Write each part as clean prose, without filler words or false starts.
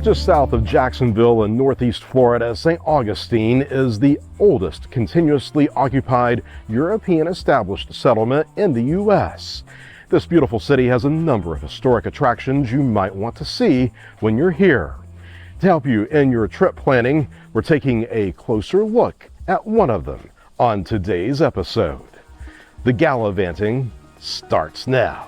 Just south of Jacksonville in northeast Florida, St. Augustine is the oldest continuously occupied European established settlement in the U.S. This beautiful city has a number of historic attractions you might want to see when you're here. To help you in your trip planning, we're taking a closer look at one of them on today's episode. The Gallivanting starts now.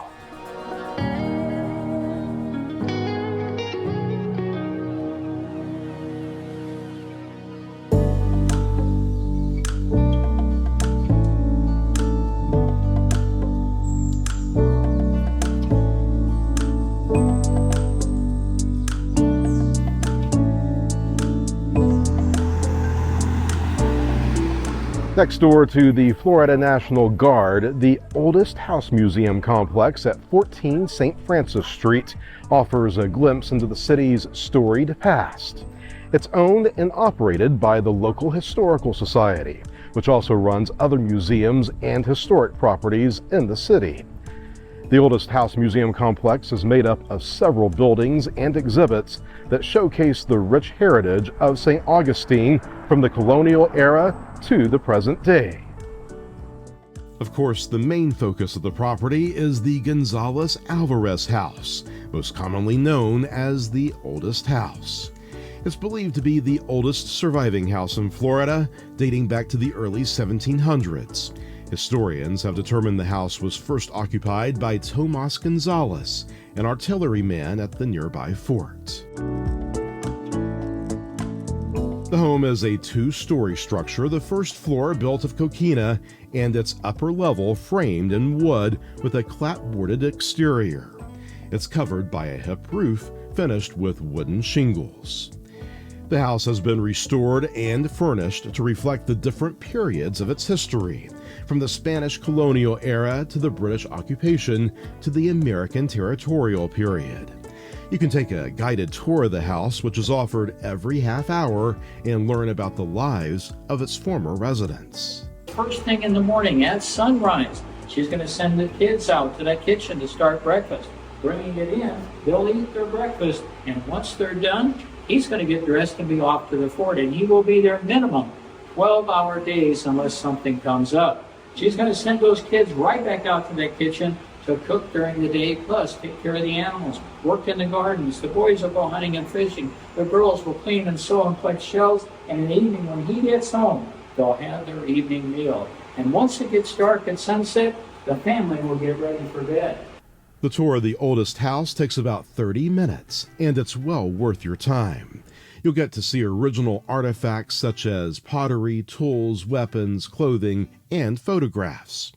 Next door to the Florida National Guard, the oldest house museum complex at 14 St. Francis Street offers a glimpse into the city's storied past. It's owned and operated by the local historical society, which also runs other museums and historic properties in the city. The oldest house museum complex is made up of several buildings and exhibits that showcase the rich heritage of St. Augustine from the colonial era to the present day. Of course, the main focus of the property is the Gonzales Alvarez house, most commonly known as the oldest house. It's believed to be the oldest surviving house in Florida, dating back to the early 1700s. Historians have determined the house was first occupied by Tomas Gonzales, an artilleryman at the nearby fort. The home is a two-story structure, the first floor built of coquina and its upper level framed in wood with a clapboarded exterior. It's covered by a hip roof finished with wooden shingles. The house has been restored and furnished to reflect the different periods of its history, from the Spanish colonial era to the British occupation to the American territorial period. You can take a guided tour of the house, which is offered every half hour, and learn about the lives of its former residents. First thing in the morning at sunrise, she's going to send the kids out to the kitchen to start breakfast. Bringing it in, they'll eat their breakfast, and once they're done, he's going to get dressed and be off to the fort, and he will be there minimum 12-hour days unless something comes up. She's going to send those kids right back out to that kitchen to cook during the day, plus take care of the animals, work in the gardens. The boys will go hunting and fishing. The girls will clean and sew and collect shells. And in the evening, when he gets home, they'll have their evening meal. And once it gets dark at sunset, the family will get ready for bed. The tour of the oldest house takes about 30 minutes, and it's well worth your time. You'll get to see original artifacts such as pottery, tools, weapons, clothing, and photographs.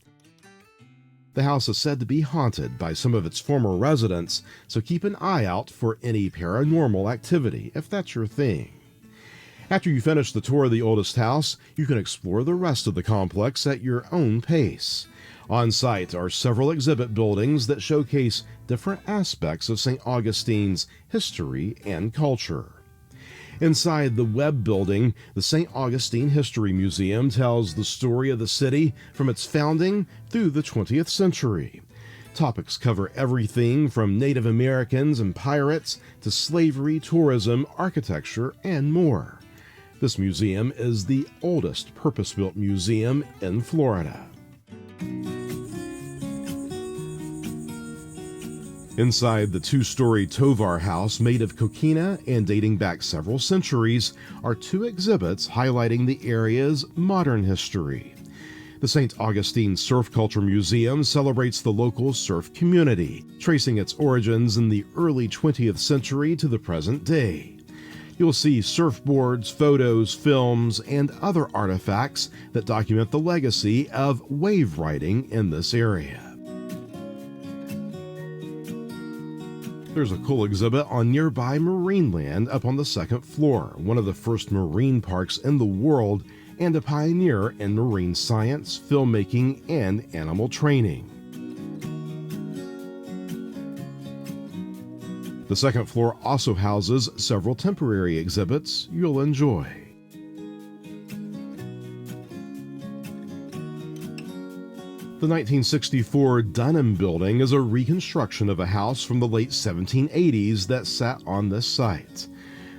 The house is said to be haunted by some of its former residents, so keep an eye out for any paranormal activity if that's your thing. After you finish the tour of the oldest house, you can explore the rest of the complex at your own pace. On site are several exhibit buildings that showcase different aspects of St. Augustine's history and culture. Inside the Webb Building, the St. Augustine History Museum tells the story of the city from its founding through the 20th century. Topics cover everything from Native Americans and pirates to slavery, tourism, architecture, and more. This museum is the oldest purpose-built museum in Florida. Inside the two-story Tovar house made of coquina and dating back several centuries are two exhibits highlighting the area's modern history. The St. Augustine Surf Culture Museum celebrates the local surf community, tracing its origins in the early 20th century to the present day. You'll see surfboards, photos, films, and other artifacts that document the legacy of wave riding in this area. There's a cool exhibit on nearby Marineland up on the second floor, one of the first marine parks in the world and a pioneer in marine science, filmmaking, and animal training. The second floor also houses several temporary exhibits you'll enjoy. The 1964 Dunham Building is a reconstruction of a house from the late 1780s that sat on this site.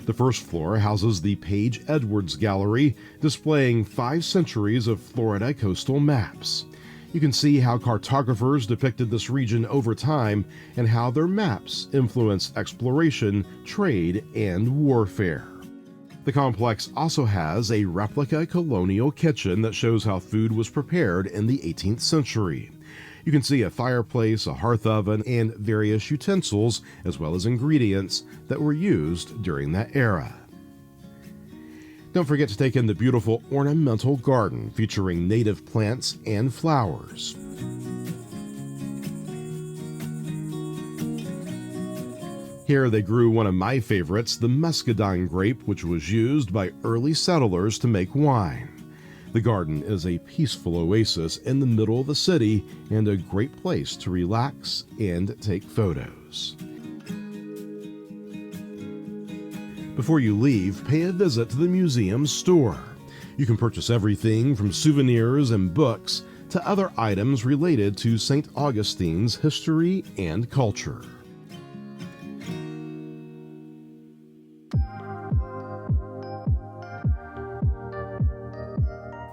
The first floor houses the Page Edwards Gallery, displaying 5 centuries of Florida coastal maps. You can see how cartographers depicted this region over time and how their maps influenced exploration, trade, and warfare. The complex also has a replica colonial kitchen that shows how food was prepared in the 18th century. You can see a fireplace, a hearth oven, and various utensils, as well as ingredients that were used during that era. Don't forget to take in the beautiful Ornamental Garden featuring native plants and flowers. Here they grew one of my favorites, the muscadine grape, which was used by early settlers to make wine. The garden is a peaceful oasis in the middle of the city and a great place to relax and take photos. Before you leave, pay a visit to the museum store. You can purchase everything from souvenirs and books to other items related to St. Augustine's history and culture.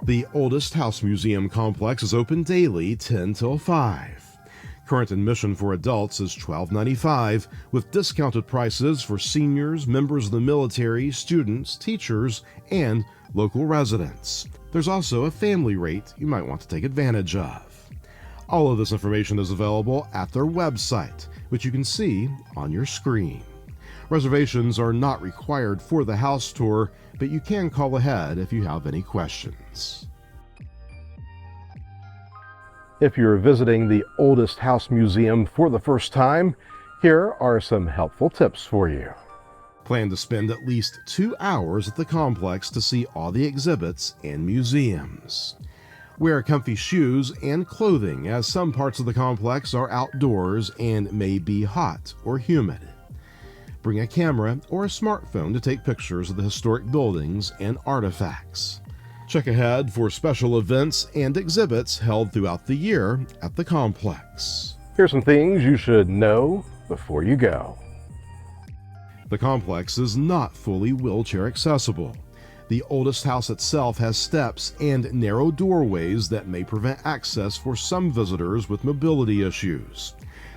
The Oldest House Museum complex is open daily 10 till 5. Current admission for adults is $12.95, with discounted prices for seniors, members of the military, students, teachers, and local residents. There's also a family rate you might want to take advantage of. All of this information is available at their website, which you can see on your screen. Reservations are not required for the house tour, but you can call ahead if you have any questions. If you're visiting the Oldest House Museum for the first time, here are some helpful tips for you. Plan to spend at least 2 hours at the complex to see all the exhibits and museums. Wear comfy shoes and clothing, as some parts of the complex are outdoors and may be hot or humid. Bring a camera or a smartphone to take pictures of the historic buildings and artifacts. Check ahead for special events and exhibits held throughout the year at the complex. Here's some things you should know before you go. The complex is not fully wheelchair accessible. The Oldest House itself has steps and narrow doorways that may prevent access for some visitors with mobility issues.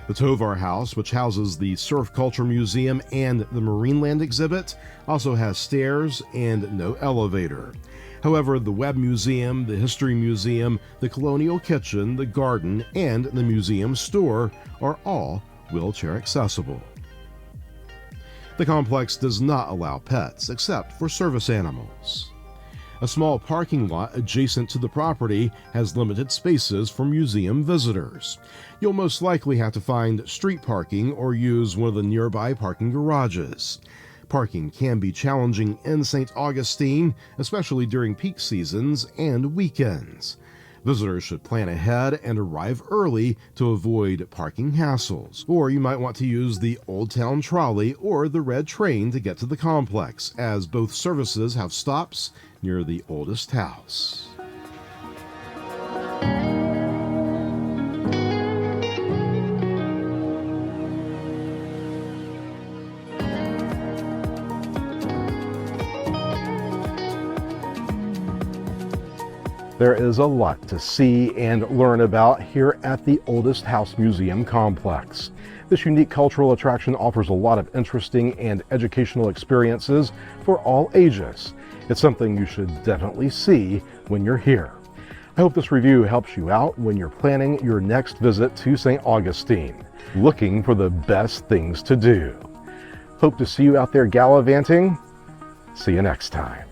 The Tovar House, which houses the Surf Culture Museum and the Marineland exhibit, also has stairs and no elevator. However, the Webb Museum, the History Museum, the Colonial Kitchen, the Garden, and the museum store are all wheelchair accessible. The complex does not allow pets except for service animals. A small parking lot adjacent to the property has limited spaces for museum visitors. You'll most likely have to find street parking or use one of the nearby parking garages. Parking can be challenging in St. Augustine, especially during peak seasons and weekends. Visitors should plan ahead and arrive early to avoid parking hassles. Or you might want to use the Old Town Trolley or the Red Train to get to the complex, as both services have stops near the Oldest House. There is a lot to see and learn about here at the Oldest House Museum complex. This unique cultural attraction offers a lot of interesting and educational experiences for all ages. It's something you should definitely see when you're here. I hope this review helps you out when you're planning your next visit to St. Augustine, looking for the best things to do. Hope to see you out there gallivanting. See you next time.